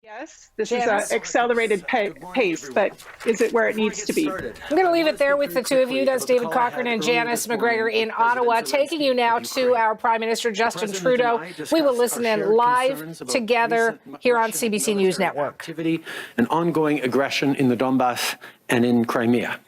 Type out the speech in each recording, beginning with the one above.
Yes, this is an accelerated pace, but is it where it needs to be? I'm going to leave it there with the two of you. That's David Cochrane and Janice McGregor in Ottawa. Taking you now to our Prime Minister Justin Trudeau. We will listen in live together here on CBC News Network. And ongoing aggression in the Donbass and in Crimea.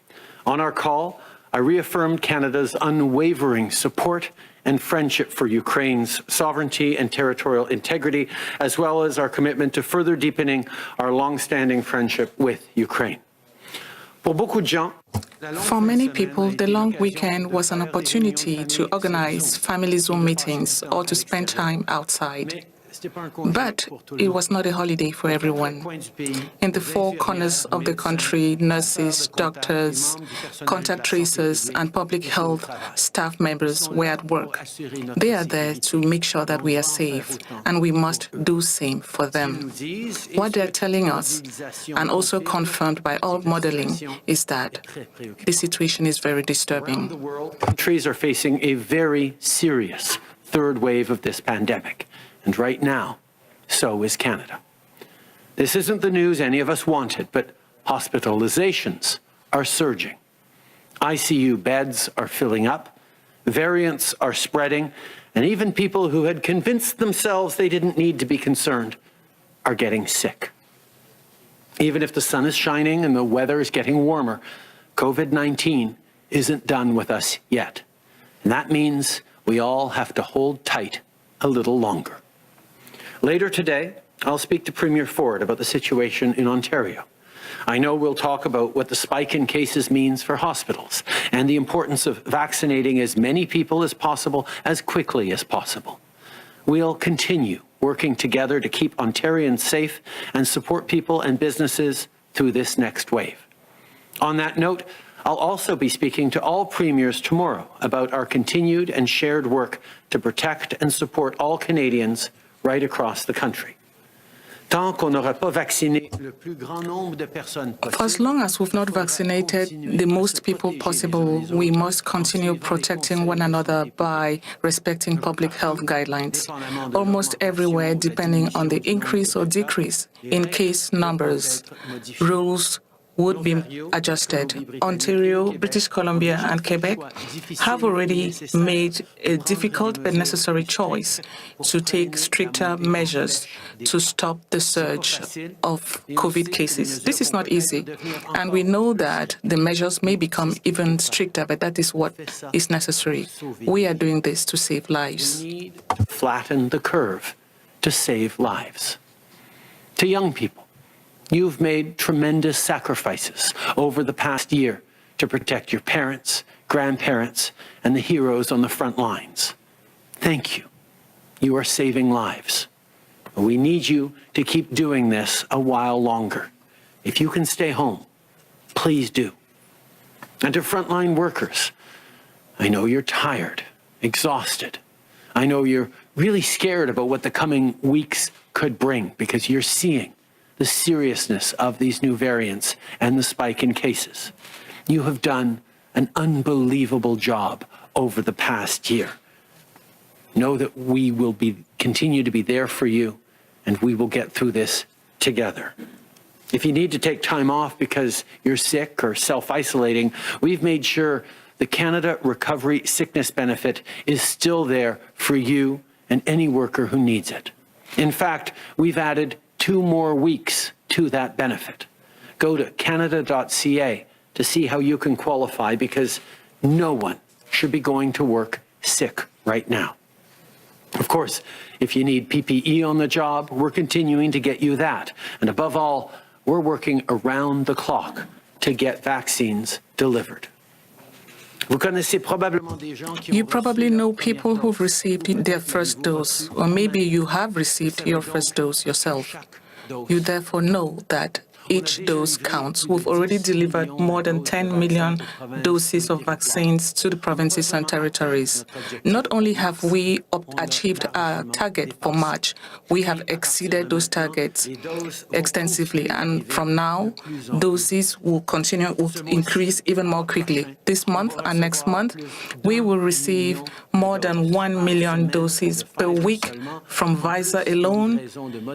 On our call, I reaffirmed Canada's unwavering support and friendship for Ukraine's sovereignty and territorial integrity, as well as our commitment to further deepening our long-standing friendship with Ukraine. For many people, the long weekend was an opportunity to organize family Zoom meetings or to spend time outside. But it was not a holiday for everyone. In the four corners of the country, nurses, doctors, contact tracers, and public health staff members were at work. They are there to make sure that we are safe, and we must do same for them. What they're telling us, and also confirmed by all modeling, is that the situation is very disturbing. Around the world, countries are facing a very serious third wave of this pandemic. And right now, so is Canada. This isn't the news any of us wanted, but hospitalizations are surging. ICU beds are filling up, variants are spreading, and even people who had convinced themselves they didn't need to be concerned are getting sick. Even if the sun is shining and the weather is getting warmer, COVID-19 isn't done with us yet. And that means we all have to hold tight a little longer. Later today, I'll speak to Premier Ford about the situation in Ontario. I know we'll talk about what the spike in cases means for hospitals and the importance of vaccinating as many people as possible, as quickly as possible. We'll continue working together to keep Ontarians safe and support people and businesses through this next wave. On that note, I'll also be speaking to all premiers tomorrow about our continued and shared work to protect and support all Canadians right across the country. For as long as we've not vaccinated the most people possible, we must continue protecting one another by respecting public health guidelines, almost everywhere depending on the increase or decrease in case numbers. Rules would be adjusted. Ontario, British Columbia, and Quebec have already made a difficult but necessary choice to take stricter measures to stop the surge of COVID cases. This is not easy, and we know that the measures may become even stricter, but that is what is necessary. We are doing this to save lives. We need to flatten the curve to save lives. To young people, you've made tremendous sacrifices over the past year to protect your parents, grandparents, and the heroes on the front lines. Thank you. You are saving lives. We need you to keep doing this a while longer. If you can stay home, please do. And to frontline workers, I know you're tired, exhausted. I know you're really scared about what the coming weeks could bring because you're seeing the seriousness of these new variants and the spike in cases. You have done an unbelievable job over the past year. Know that we will continue to be there for you, and we will get through this together. If you need to take time off because you're sick or self-isolating, we've made sure the Canada Recovery Sickness Benefit is still there for you and any worker who needs it. In fact, we've added 2 more weeks to that benefit. Go to canada.ca to see how you can qualify because no one should be going to work sick right now. Of course, if you need PPE on the job, we're continuing to get you that. And above all, we're working around the clock to get vaccines delivered. You probably know people who've received their first dose, or maybe you have received your first dose yourself. You therefore know that Each dose counts. We've already delivered more than 10 million doses of vaccines to the provinces and territories. Not only have we achieved our target for March, we have exceeded those targets extensively. And from now, doses will continue to increase even more quickly. This month and next month, we will receive more than 1 million doses per week from Pfizer alone,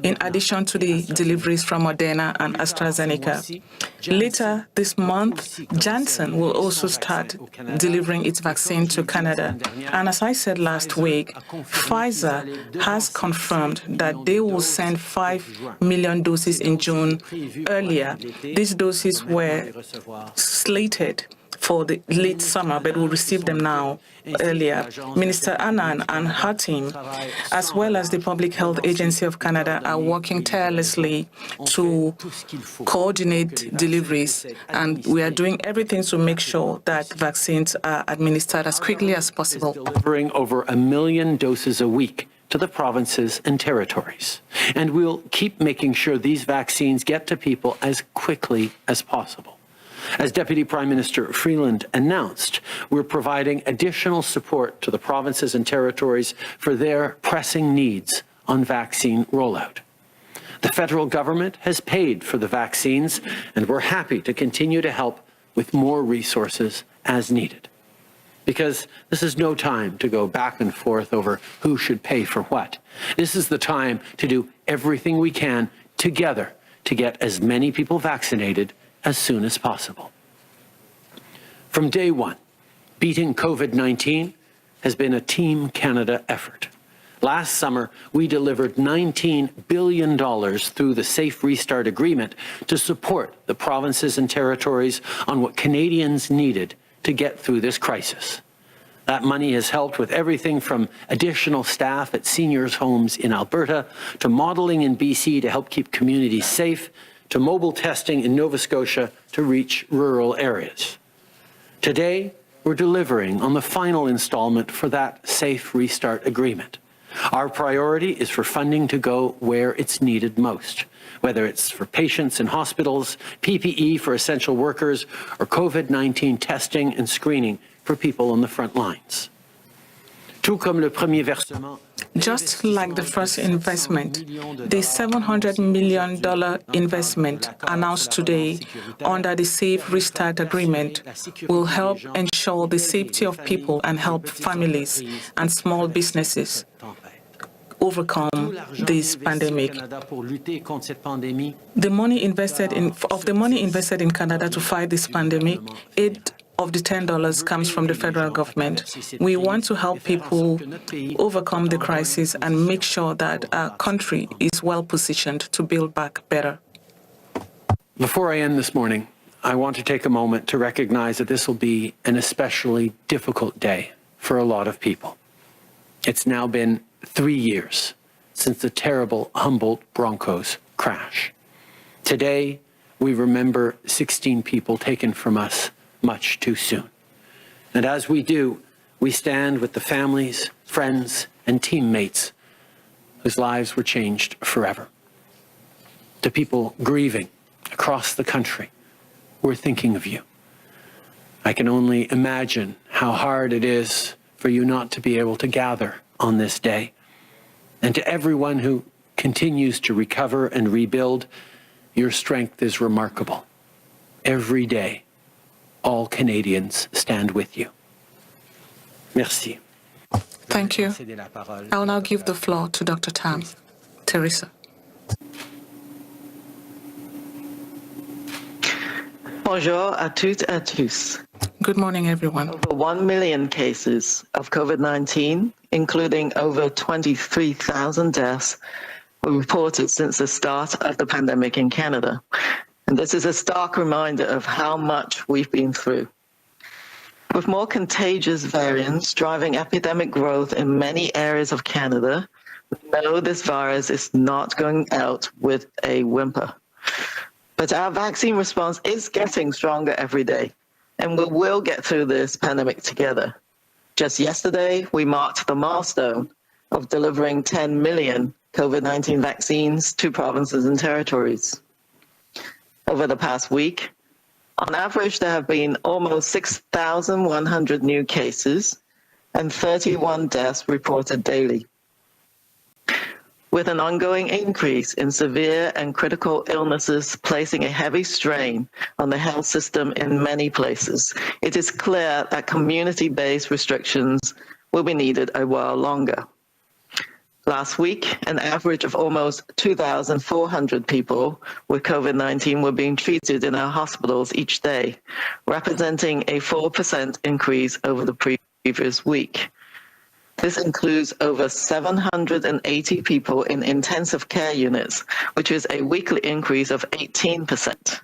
in addition to the deliveries from Moderna and AstraZeneca. Later this month, Janssen will also start delivering its vaccine to Canada. And as I said last week, Pfizer has confirmed that they will send 5 million doses in June earlier. These doses were slated for the late summer, but we'll receive them now earlier. Minister Anand and her team, as well as the Public Health Agency of Canada, are working tirelessly to coordinate deliveries, and we are doing everything to make sure that vaccines are administered as quickly as possible. Delivering over 1 million doses a week to the provinces and territories. And we'll keep making sure these vaccines get to people as quickly as possible. As Deputy Prime Minister Freeland announced, we're providing additional support to the provinces and territories for their pressing needs on vaccine rollout. The federal government has paid for the vaccines, and we're happy to continue to help with more resources as needed. Because this is no time to go back and forth over who should pay for what. This is the time to do everything we can together to get as many people vaccinated as soon as possible. From day one, beating COVID-19 has been a Team Canada effort. Last summer, we delivered $19 billion through the Safe Restart Agreement to support the provinces and territories on what Canadians needed to get through this crisis. That money has helped with everything from additional staff at seniors' homes in Alberta, to modeling in BC to help keep communities safe, to mobile testing in Nova Scotia to reach rural areas. Today, we're delivering on the final installment for that Safe Restart Agreement. Our priority is for funding to go where it's needed most, whether it's for patients in hospitals, PPE for essential workers, or COVID-19 testing and screening for people on the front lines. Just like the first investment, the $700 million investment announced today under the Safe Restart Agreement will help ensure the safety of people and help families and small businesses overcome this pandemic. The money invested in Canada to fight this pandemic, of the $10 comes from the federal government. We want to help people overcome the crisis and make sure that our country is well positioned to build back better. Before I end this morning, I want to take a moment to recognize that this will be an especially difficult day for a lot of people. It's now been 3 years since the terrible Humboldt Broncos crash. Today, we remember 16 people taken from us much too soon. And as we do, we stand with the families, friends, and teammates whose lives were changed forever. To people grieving across the country, we're thinking of you. I can only imagine how hard it is for you not to be able to gather on this day. And to everyone who continues to recover and rebuild, your strength is remarkable. Every day, all Canadians stand with you. Merci. Thank you. I will now give the floor to Dr. Tam. Teresa. Bonjour à toutes et à tous. Good morning, everyone. Over 1 million cases of COVID-19, including over 23,000 deaths, were reported since the start of the pandemic in Canada. And this is a stark reminder of how much we've been through. With more contagious variants driving epidemic growth in many areas of Canada, we know this virus is not going out with a whimper. But our vaccine response is getting stronger every day, and we will get through this pandemic together. Just yesterday, we marked the milestone of delivering 10 million COVID-19 vaccines to provinces and territories. Over the past week, on average, there have been almost 6,100 new cases and 31 deaths reported daily. With an ongoing increase in severe and critical illnesses placing a heavy strain on the health system in many places, it is clear that community-based restrictions will be needed a while longer. Last week, an average of almost 2,400 people with COVID-19 were being treated in our hospitals each day, representing a 4% increase over the previous week. This includes over 780 people in intensive care units, which is a weekly increase of 18%.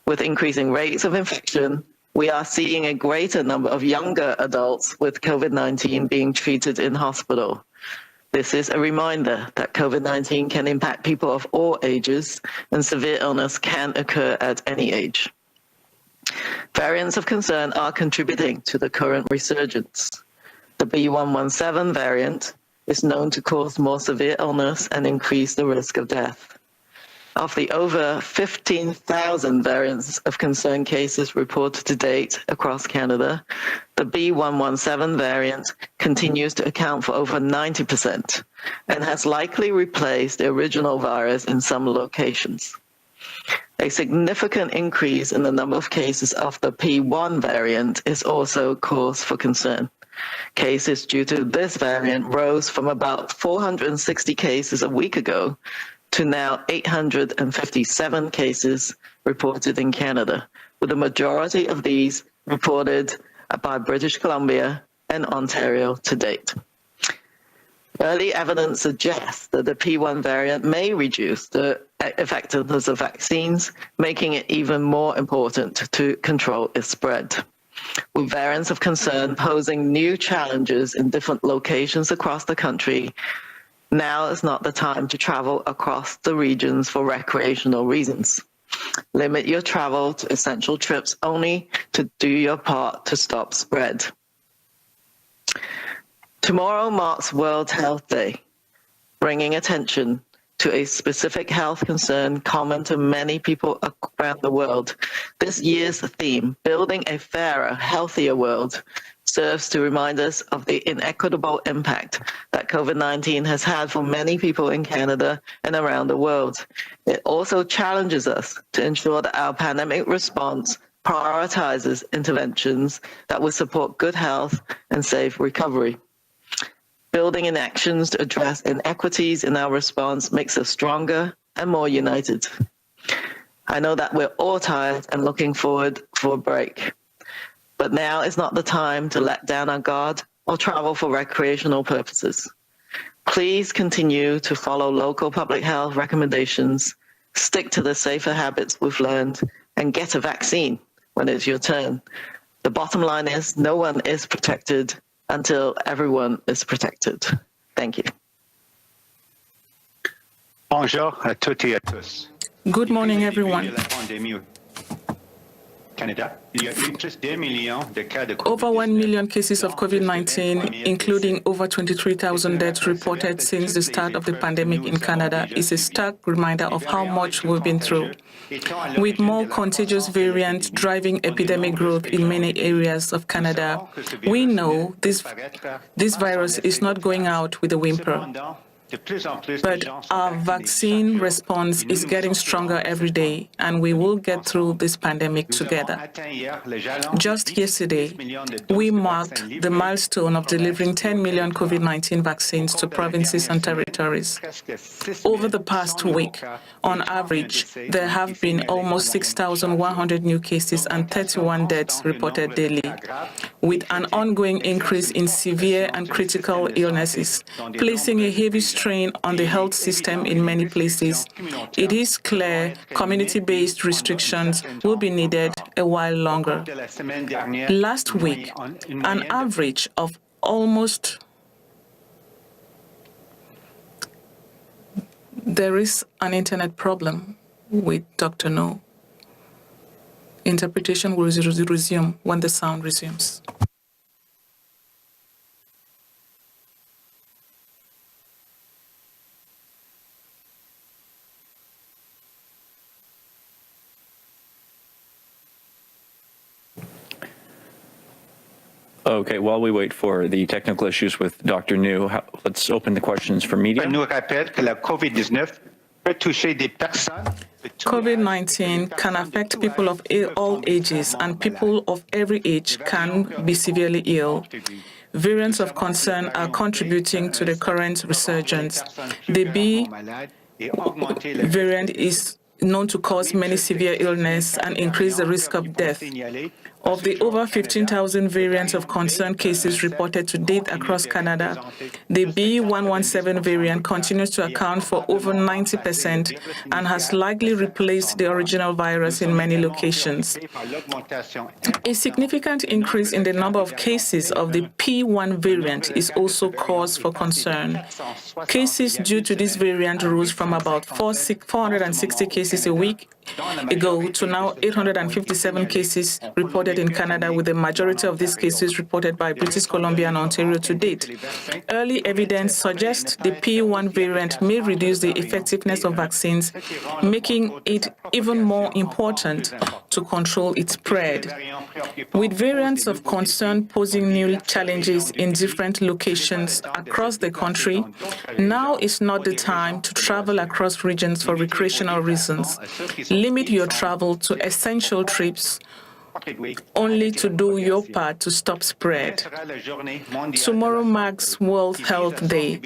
With increasing rates of infection, we are seeing a greater number of younger adults with COVID-19 being treated in hospital. This is a reminder that COVID-19 can impact people of all ages, and severe illness can occur at any age. Variants of concern are contributing to the current resurgence. The B.1.1.7 variant is known to cause more severe illness and increase the risk of death. Of the over 15,000 variants of concern cases reported to date across Canada, the B.1.1.7 variant continues to account for over 90% and has likely replaced the original virus in some locations. A significant increase in the number of cases of the P1 variant is also cause for concern. Cases due to this variant rose from about 460 cases a week ago to now 857 cases reported in Canada, with the majority of these reported by British Columbia and Ontario to date. Early evidence suggests that the P1 variant may reduce the effectiveness of vaccines, making it even more important to control its spread. With variants of concern posing new challenges in different locations across the country, now is not the time to travel across the regions for recreational reasons. Limit your travel to essential trips only to do your part to stop spread. Tomorrow marks World Health Day, bringing attention to a specific health concern common to many people around the world. This year's theme, Building a Fairer, Healthier World, serves to remind us of the inequitable impact that COVID-19 has had for many people in Canada and around the world. It also challenges us to ensure that our pandemic response prioritizes interventions that will support good health and safe recovery. Building in actions to address inequities in our response makes us stronger and more united. I know that we're all tired and looking forward for a break, but now is not the time to let down our guard or travel for recreational purposes. Please continue to follow local public health recommendations, stick to the safer habits we've learned, and get a vaccine when it's your turn. The bottom line is no one is protected until everyone is protected. Thank you. Bonjour à toutes et à tous. Good morning, everyone. Over 1 million cases of COVID-19, including over 23,000 deaths reported since the start of the pandemic in Canada, is a stark reminder of how much we've been through. With more contagious variants driving epidemic growth in many areas of Canada, we know this virus is not going out with a whimper. But our vaccine response is getting stronger every day, and we will get through this pandemic together. Just yesterday, we marked the milestone of delivering 10 million COVID-19 vaccines to provinces and territories. Over the past week, on average, there have been almost 6,100 new cases and 31 deaths reported daily, with an ongoing increase in severe and critical illnesses, placing a heavy strain on the health system in many places. It is clear community-based restrictions will be needed a while longer. Last week, an average of almost... There is an internet problem with Dr. No. Interpretation will resume when the sound resumes. Okay, while we wait for the technical issues with Dr. New, let's open the questions for media. Nous rappelle que la COVID-19 peut toucher des personnes. COVID-19 can affect people of all ages, and people of every age can be severely ill. Variants of concern are contributing to the current resurgence. The B variant is known to cause many severe illness and increase the risk of death. Of the over 15,000 variants of concern cases reported to date across Canada, the B117 variant continues to account for over 90% and has likely replaced the original virus in many locations. A significant increase in the number of cases of the P1 variant is also cause for concern. Cases due to this variant rose from about 460 cases a week ago to now 857 cases reported in Canada, with the majority of these cases reported by British Columbia and Ontario to date. Early evidence suggests the P1 variant may reduce the effectiveness of vaccines, making it even more important to control its spread. With variants of concern posing new challenges in different locations across the country, now is not the time to travel across regions for recreational reasons. Limit your travel to essential trips only to do your part to stop spread. Tomorrow marks World Health Day,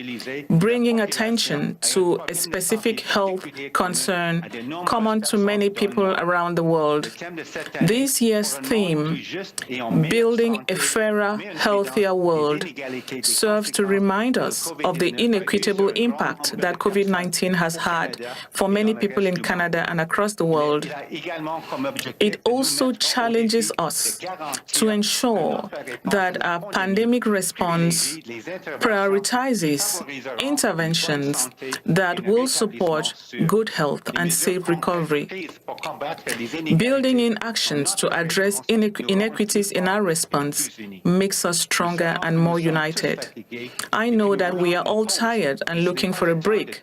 bringing attention to a specific health concern common to many people around the world. This year's theme, Building a Fairer, Healthier World, serves to remind us of the inequitable impact that COVID-19 has had for many people in Canada and across the world. It also challenges us to ensure that our pandemic response prioritizes interventions that will support good health and safe recovery. Building in actions to address inequities in our response makes us stronger and more united. I know that we are all tired and looking for a break,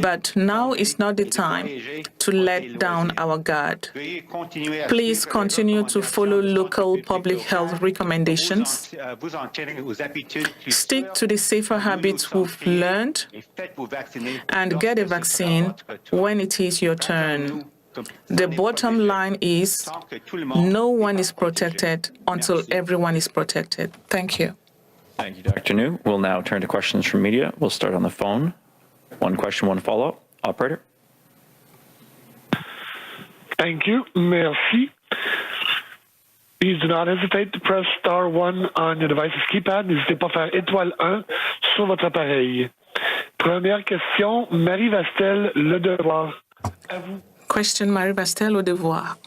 but now is not the time to let down our guard. Please continue to follow local public health recommendations. Stick to the safer habits we've learned and get a vaccine when it is your turn. The bottom line is no one is protected until everyone is protected. Thank you. Thank you, Dr. New. We'll now turn to questions from media. We'll start on the phone. One question, one follow-up. Operator. Thank you. Merci. Please do not hesitate to press star 1 on your device's keypad. N'hésitez pas à faire étoile 1 sur votre appareil. Première question, Marie Vastel, Le Devoir. À vous. Question, Marie Vastel, Le Devoir.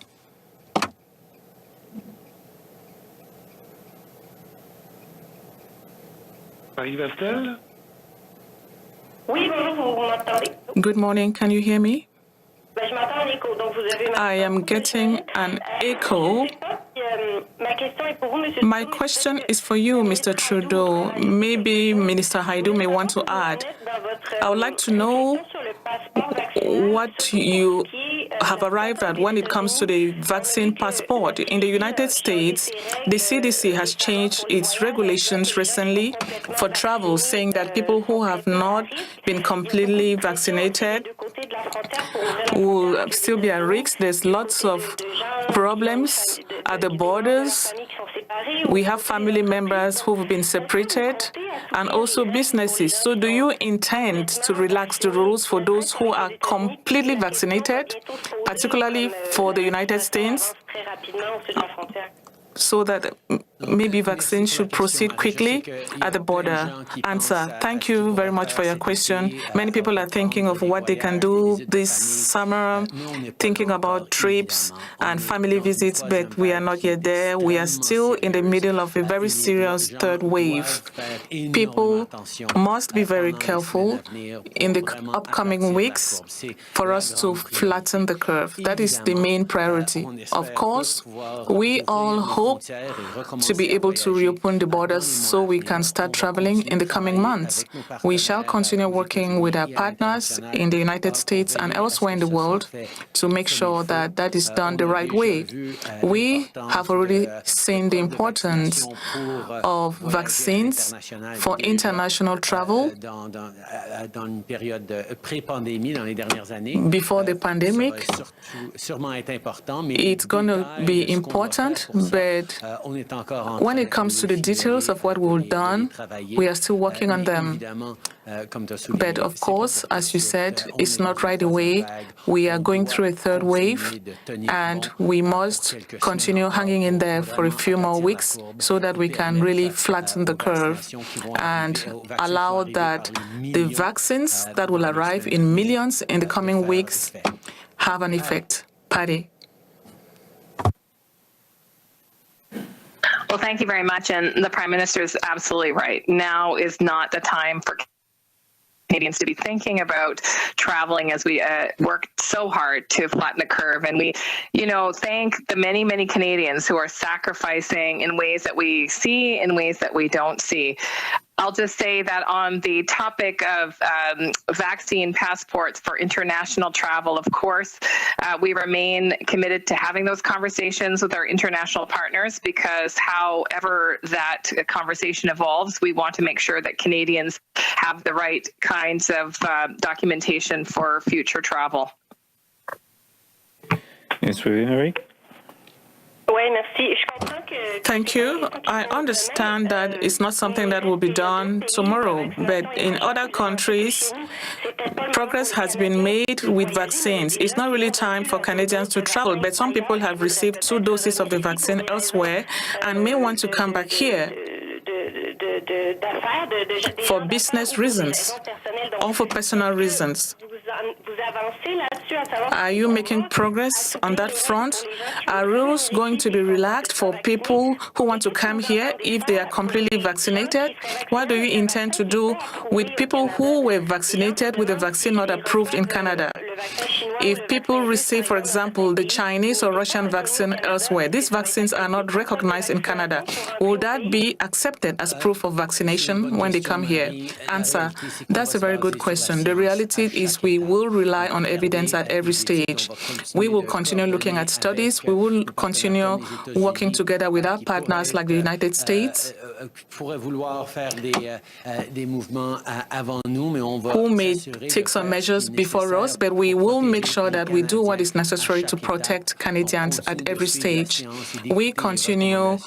Marie Vastel? Oui, bonjour, vous m'entendez? Good morning, can you hear me? Je m'entends en écho, donc vous avez I am getting an echo. My question is for you, Mr. Trudeau. Maybe Minister Haidu may want to add. I would like to know what you have arrived at when it comes to the vaccine passport. In the United States, the CDC has changed its regulations recently for travel, saying that people who have not been completely vaccinated will still be at risk. There's lots of problems at the borders. We have family members who've been separated and also businesses. So do you intend to relax the rules for those who are completely vaccinated, particularly for the United States, so that maybe vaccines should proceed quickly at the border? Answer. Thank you very much for your question. Many people are thinking of what they can do this summer, thinking about trips and family visits, but we are not yet there. We are still in the middle of a very serious third wave. People must be very careful in the upcoming weeks for us to flatten the curve. That is the main priority. Of course, we all hope to be able to reopen the borders so we can start traveling in the coming months. We shall continue working with our partners in the United States and elsewhere in the world to make sure that that is done the right way. We have already seen the importance of vaccines for international travel before the pandemic. It's going to be important, but when it comes to the details of what we've done, we are still working on them. But of course, as you said, it's not right away. We are going through a third wave, and we must continue hanging in there for a few more weeks so that we can really flatten the curve and allow that the vaccines that will arrive in millions in the coming weeks have an effect. Patty. Well, thank you very much. And the Prime Minister is absolutely right. Now is not the time for Canadians to be thinking about traveling as we worked so hard to flatten the curve. And we, thank the many, many Canadians who are sacrificing in ways that we see, in ways that we don't see. I'll just say that on the topic of vaccine passports for international travel, of course, we remain committed to having those conversations with our international partners, because however that conversation evolves, we want to make sure that Canadians have the right kinds of documentation for future travel. Yes, Marie. Thank you. I understand that it's not something that will be done tomorrow, but in other countries, progress has been made with vaccines. It's not really time for Canadians to travel, but some people have received 2 doses of the vaccine elsewhere and may want to come back here for business reasons or for personal reasons. Are you making progress on that front? Are rules going to be relaxed for people who want to come here if they are completely vaccinated? What do you intend to do with people who were vaccinated with a vaccine not approved in Canada? If people receive, for example, the Chinese or Russian vaccine elsewhere, these vaccines are not recognized in Canada. Will that be accepted as proof of vaccination when they come here? Answer: that's a very good question. The reality is we will rely on evidence at every stage. We will continue looking at studies. We will continue working together with our partners like the United States, who may take some measures before us, but we will make sure that we do what is necessary to protect Canadians at every stage. We continue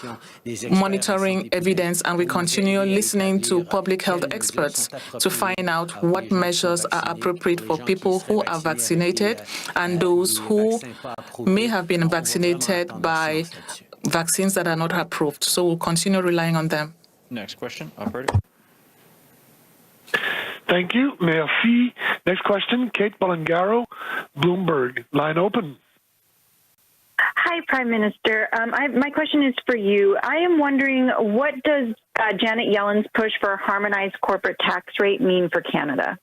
monitoring evidence, and we continue listening to public health experts to find out what measures are appropriate for people who are vaccinated and those who may have been vaccinated by vaccines that are not approved. So we'll continue relying on them. Next question, operator. Thank you. Merci. Next question, Kate Bolingaro, Bloomberg. Line open. Hi, Prime Minister. My question is for you. I am wondering, what does Janet Yellen's push for a harmonized corporate tax rate mean for Canada?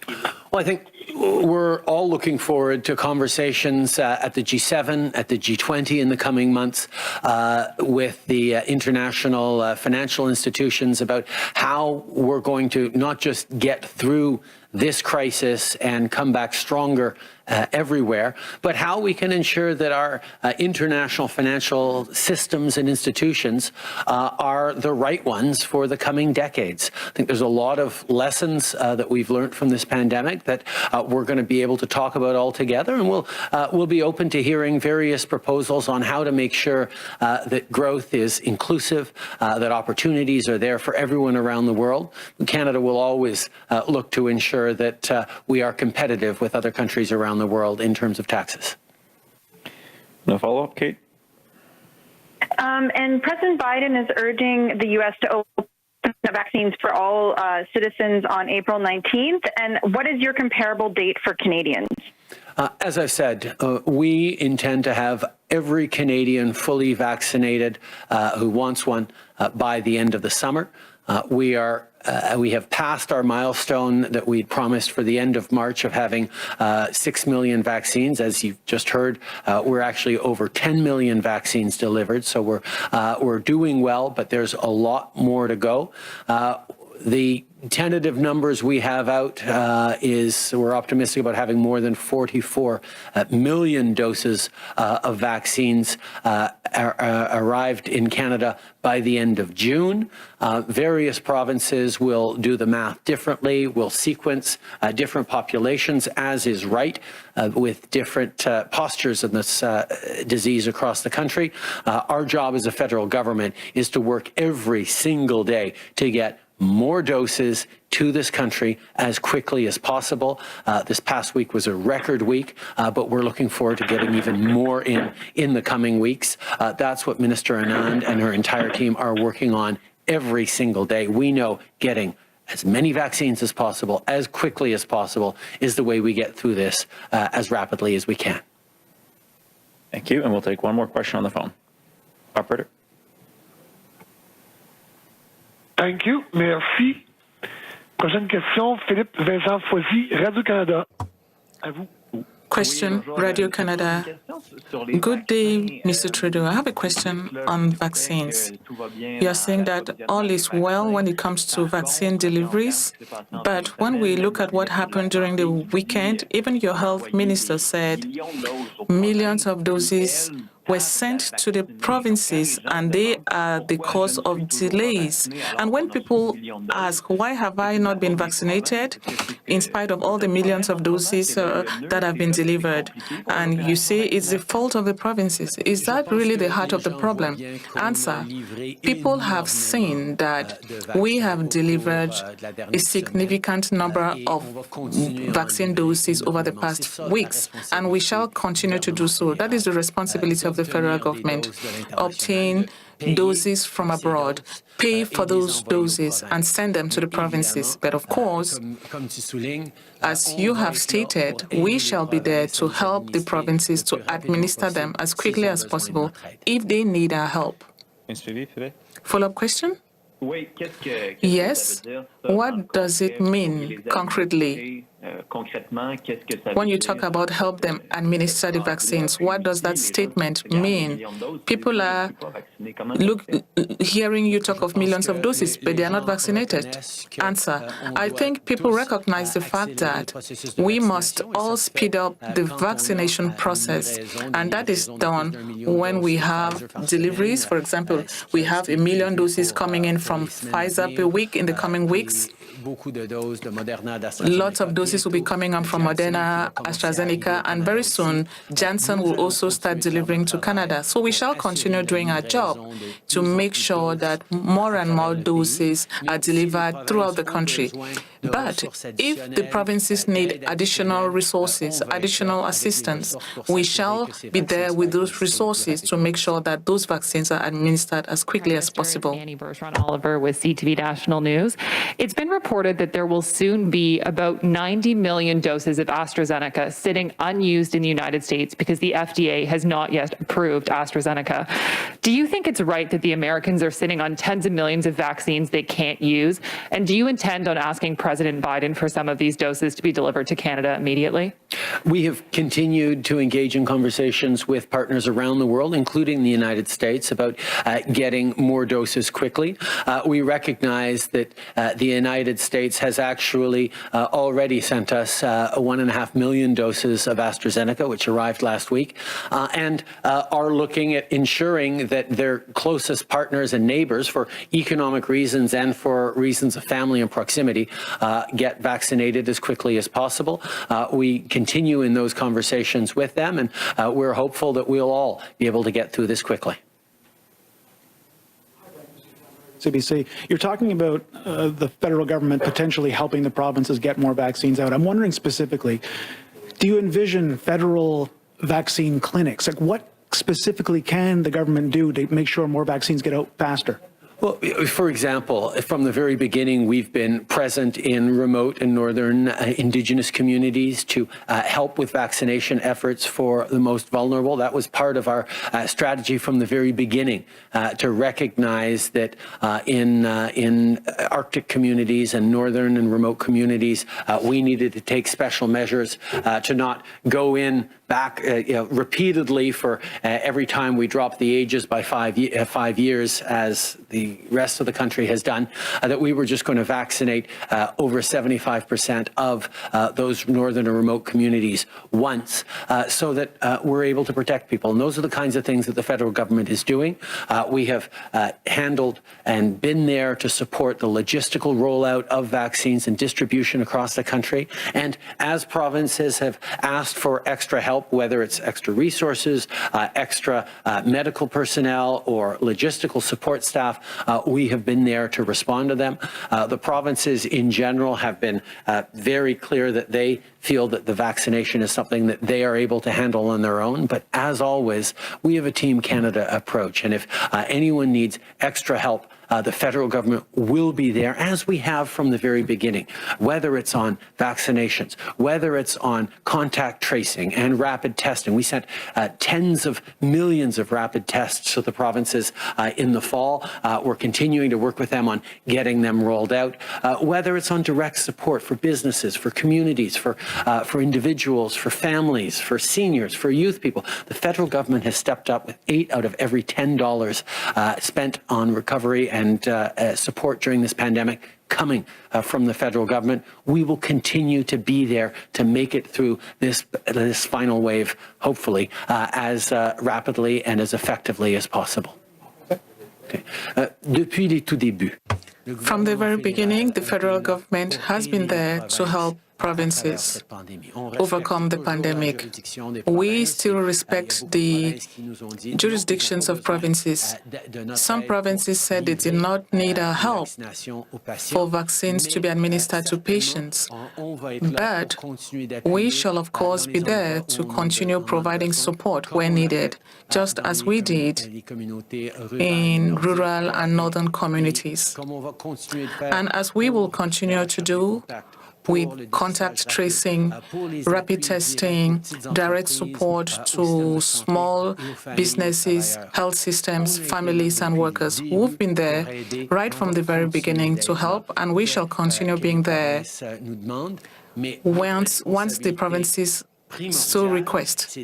Well, I think we're all looking forward to conversations at the G7, at the G20 in the coming months with the international financial institutions about how we're going to not just get through this crisis and come back stronger everywhere, but how we can ensure that our international financial systems and institutions are the right ones for the coming decades. I think there's a lot of lessons that we've learned from this pandemic that we're going to be able to talk about all together, and we'll be open to hearing various proposals on how to make sure that growth is inclusive, that opportunities are there for everyone around the world. Canada will always look to ensure that we are competitive with other countries around the world in terms of taxes. No follow-up, Kate? And President Biden is urging the U.S. to open the vaccines for all citizens on April 19th. And what is your comparable date for Canadians? As I said, we intend to have every Canadian fully vaccinated who wants one by the end of the summer. We have passed our milestone that we'd promised for the end of March of having 6 million vaccines. As you've just heard, we're actually over 10 million vaccines delivered. So we're doing well, but there's a lot more to go. The tentative numbers we have out is we're optimistic about having more than 44 million doses of vaccines arrived in Canada by the end of June. Various provinces will do the math differently, will sequence different populations, as is right, with different postures in this disease across the country. Our job as a federal government is to work every single day to get more doses to this country as quickly as possible. This past week was a record week, but we're looking forward to getting even more in the coming weeks. That's what Minister Anand and her entire team are working on every single day. We know getting as many vaccines as possible, as quickly as possible, is the way we get through this as rapidly as we can. Thank you. And we'll take one more question on the phone. Operator. Thank you. Merci. Prochaine question, Philippe Vincent Foisy, Radio-Canada. À vous. Question, Radio-Canada. Good day, Mr. Trudeau. I have a question on vaccines. You are saying that all is well when it comes to vaccine deliveries, but when we look at what happened during the weekend, even your health minister said millions of doses were sent to the provinces, and they are the cause of delays. And when people ask, why have I not been vaccinated, in spite of all the millions of doses that have been delivered, and you say it's the fault of the provinces, is that really the heart of the problem? Answer, people have seen that we have delivered a significant number of vaccine doses over the past weeks, and we shall continue to do so. That is the responsibility of the federal government. Obtain doses from abroad, pay for those doses, and send them to the provinces. But of course, as you have stated, we shall be there to help the provinces to administer them as quickly as possible if they need our help. Follow-up question? Yes. What does it mean concretely? When you talk about help them administer the vaccines, what does that statement mean? People are hearing you talk of millions of doses, but they are not vaccinated. Answer, I think people recognize the fact that we must all speed up the vaccination process, and that is done when we have deliveries. For example, we have 1 million doses coming in from Pfizer per week in the coming weeks. Lots of doses will be coming up from Moderna, AstraZeneca, and very soon Janssen will also start delivering to Canada. So we shall continue doing our job to make sure that more and more doses are delivered throughout the country. But if the provinces need additional resources, additional assistance, we shall be there with those resources to make sure that those vaccines are administered as quickly as possible. Annie Bergeron-Oliver with CTV National News. It's been reported that there will soon be about 90 million doses of AstraZeneca sitting unused in the United States because the FDA has not yet approved AstraZeneca. Do you think it's right that the Americans are sitting on tens of millions of vaccines they can't use? And do you intend on asking President Biden for some of these doses to be delivered to Canada immediately? We have continued to engage in conversations with partners around the world, including the United States, about getting more doses quickly. We recognize that the United States has actually already sent us 1.5 million doses of AstraZeneca, which arrived last week, and are looking at ensuring that their closest partners and neighbors, for economic reasons and for reasons of family and proximity, get vaccinated as quickly as possible. We continue in those conversations with them, and we're hopeful that we'll all be able to get through this quickly. CBC, you're talking about the federal government potentially helping the provinces get more vaccines out. I'm wondering specifically, do you envision federal vaccine clinics? Like, what specifically can the government do to make sure more vaccines get out faster? Well, for example, from the very beginning, we've been present in remote and northern Indigenous communities to help with vaccination efforts for the most vulnerable. That was part of our strategy from the very beginning, to recognize that in Arctic communities and northern and remote communities, we needed to take special measures to not go in back repeatedly for every time we dropped the ages by 5 years, as the rest of the country has done, that we were just going to vaccinate over 75% of those northern and remote communities once, so that we're able to protect people. And those are the kinds of things that the federal government is doing. We have handled and been there to support the logistical rollout of vaccines and distribution across the country. And as provinces have asked for extra help, whether it's extra resources, extra medical personnel, or logistical support staff, we have been there to respond to them. The provinces in general have been very clear that they feel that the vaccination is something that they are able to handle on their own. But as always, we have a Team Canada approach. And if anyone needs extra help, the federal government will be there, as we have from the very beginning, whether it's on vaccinations, whether it's on contact tracing and rapid testing. We sent tens of millions of rapid tests to the provinces in the fall. We're continuing to work with them on getting them rolled out, whether it's on direct support for businesses, for communities, for individuals, for families, for seniors, for youth people. The federal government has stepped up with 8 out of every $10 spent on recovery and support during this pandemic coming from the federal government. We will continue to be there to make it through this final wave, hopefully, as rapidly and as effectively as possible. Okay. Depuis les tout débuts. From the very beginning, the federal government has been there to help provinces overcome the pandemic. We still respect the jurisdictions of provinces. Some provinces said they did not need our help for vaccines to be administered to patients. But we shall, of course, be there to continue providing support where needed, just as we did in rural and northern communities. And as we will continue to do, with contact tracing, rapid testing, direct support to small businesses, health systems, families, and workers. We've been there right from the very beginning to help, and we shall continue being there once the provinces so request.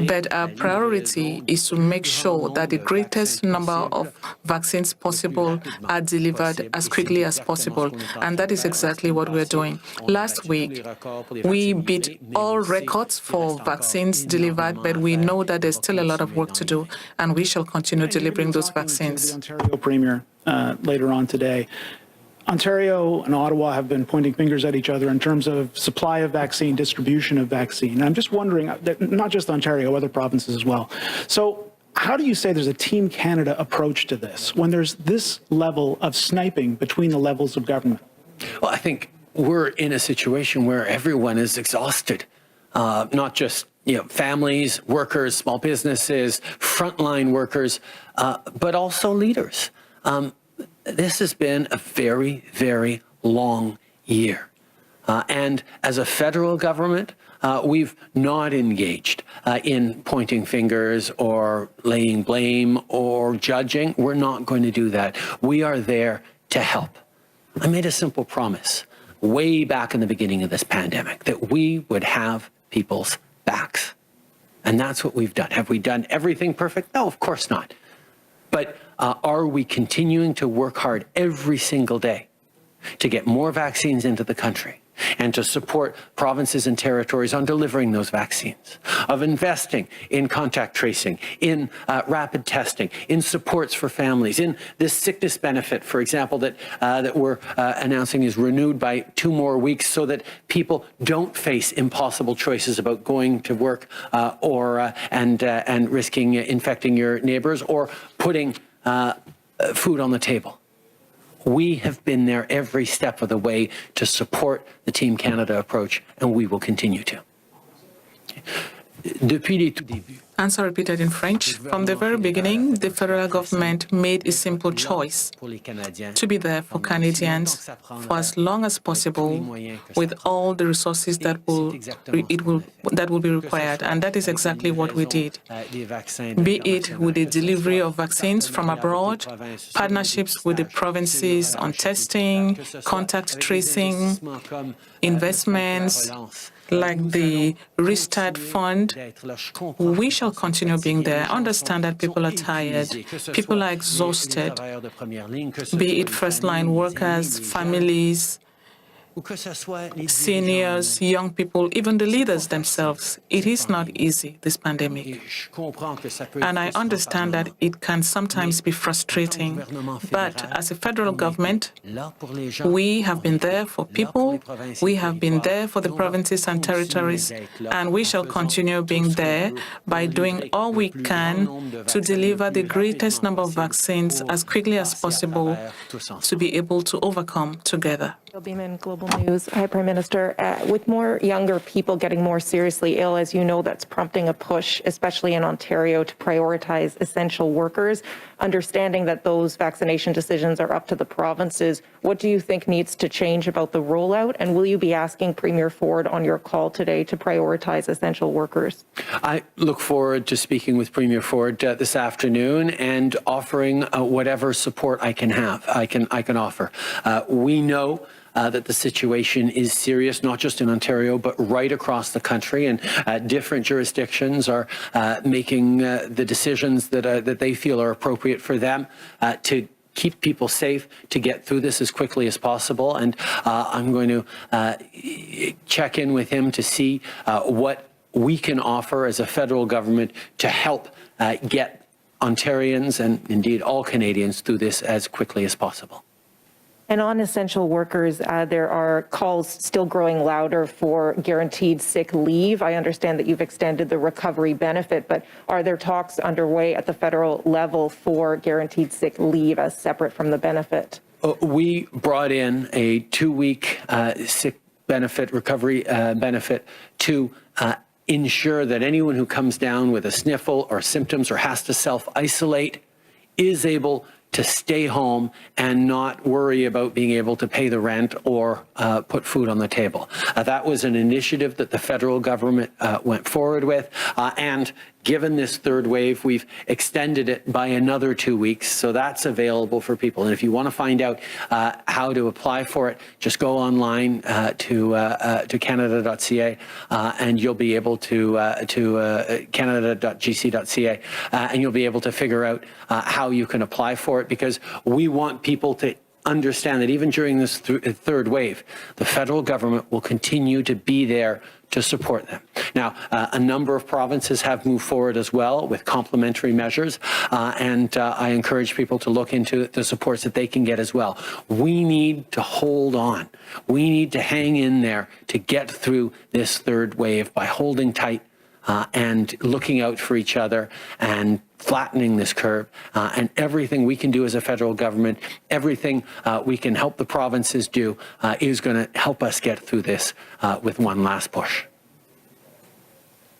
But our priority is to make sure that the greatest number of vaccines possible are delivered as quickly as possible. And that is exactly what we're doing. Last week, we beat all records for vaccines delivered, but we know that there's still a lot of work to do, and we shall continue delivering those vaccines. The Ontario Premier later on today. Ontario and Ottawa have been pointing fingers at each other in terms of supply of vaccine, distribution of vaccine. And I'm just wondering, not just Ontario, other provinces as well. So how do you say there's a Team Canada approach to this when there's this level of sniping between the levels of government? Well, I think we're in a situation where everyone is exhausted, not just families, workers, small businesses, frontline workers, but also leaders. This has been a very, very long year. And as a federal government, we've not engaged in pointing fingers or laying blame or judging. We're not going to do that. We are there to help. I made a simple promise way back in the beginning of this pandemic that we would have people's backs. And that's what we've done. Have we done everything perfect? No, of course not. But are we continuing to work hard every single day to get more vaccines into the country and to support provinces and territories on delivering those vaccines, of investing in contact tracing, in rapid testing, in supports for families, in this sickness benefit, for example, that we're announcing is renewed by 2 more weeks so that people don't face impossible choices about going to work and risking infecting your neighbors or putting food on the table. We have been there every step of the way to support the Team Canada approach, and we will continue to. Answer repeated in French. From the very beginning, the federal government made a simple choice to be there for Canadians for as long as possible with all the resources that will be required. And that is exactly what we did. Be it with the delivery of vaccines from abroad, partnerships with the provinces on testing, contact tracing, investments, like the Restart Fund. We shall continue being there. Understand that people are tired, people are exhausted, be it first-line workers, families, seniors, young people, even the leaders themselves. It is not easy, this pandemic. And I understand that it can sometimes be frustrating. But as a federal government, we have been there for people, we have been there for the provinces and territories, and we shall continue being there by doing all we can to deliver the greatest number of vaccines as quickly as possible to be able to overcome together. Global News. Hi, Prime Minister. With more younger people getting more seriously ill, as you know, that's prompting a push, especially in Ontario, to prioritize essential workers, understanding that those vaccination decisions are up to the provinces. What do you think needs to change about the rollout? And will you be asking Premier Ford on your call today to prioritize essential workers? I look forward to speaking with Premier Ford this afternoon and offering whatever support I can offer. We know that the situation is serious, not just in Ontario, but right across the country, and different jurisdictions are making the decisions that they feel are appropriate for them to keep people safe, to get through this as quickly as possible. And I'm going to check in with him to see what we can offer as a federal government to help get Ontarians and indeed all Canadians through this as quickly as possible. And on essential workers, there are calls still growing louder for guaranteed sick leave. I understand that you've extended the recovery benefit, but are there talks underway at the federal level for guaranteed sick leave as separate from the benefit? We brought in a 2-week sick benefit, recovery benefit to ensure that anyone who comes down with a sniffle or symptoms or has to self-isolate is able to stay home and not worry about being able to pay the rent or put food on the table. That was an initiative that the federal government went forward with, and given this third wave, we've extended it by another 2 weeks, so that's available for people. And if you want to find out how to apply for it, just go online to Canada.ca, and you'll be able to Canada.gc.ca, and you'll be able to figure out how you can apply for it, because we want people to understand that even during this third wave, the federal government will continue to be there to support them. Now, a number of provinces have moved forward as well with complementary measures, and I encourage people to look into the supports that they can get as well. We need to hold on. We need to hang in there to get through this third wave by holding tight and looking out for each other and flattening this curve, and everything we can do as a federal government, everything we can help the provinces do is going to help us get through this with one last push.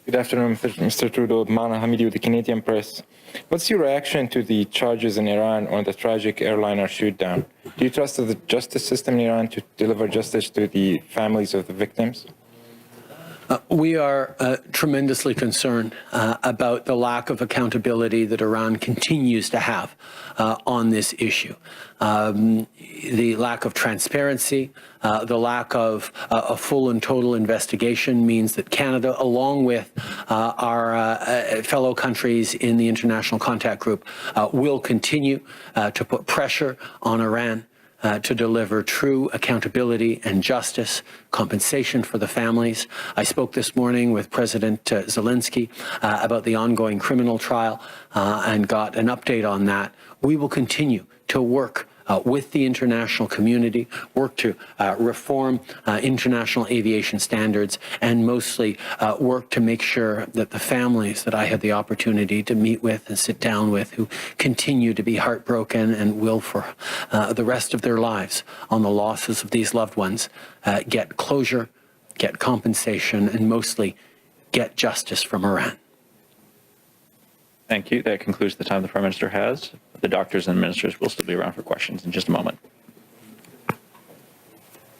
Good afternoon, Mr. Trudeau. Mana Hamidi with the Canadian Press. What's your reaction to the charges in Iran on the tragic airliner shoot-down? Do you trust the justice system in Iran to deliver justice to the families of the victims? We are tremendously concerned about the lack of accountability that Iran continues to have on this issue. The lack of transparency, the lack of a full and total investigation means that Canada, along with our fellow countries in the International Contact Group, will continue to put pressure on Iran to deliver true accountability and justice, compensation for the families. I spoke this morning with President Zelensky about the ongoing criminal trial and got an update on that. We will continue to work with the international community, work to reform international aviation standards, and mostly work to make sure that the families that I had the opportunity to meet with and sit down with, who continue to be heartbroken and will for the rest of their lives on the losses of these loved ones, get closure, get compensation, and mostly get justice from Iran. Thank you. That concludes the time the Prime Minister has. The doctors and ministers will still be around for questions in just a moment.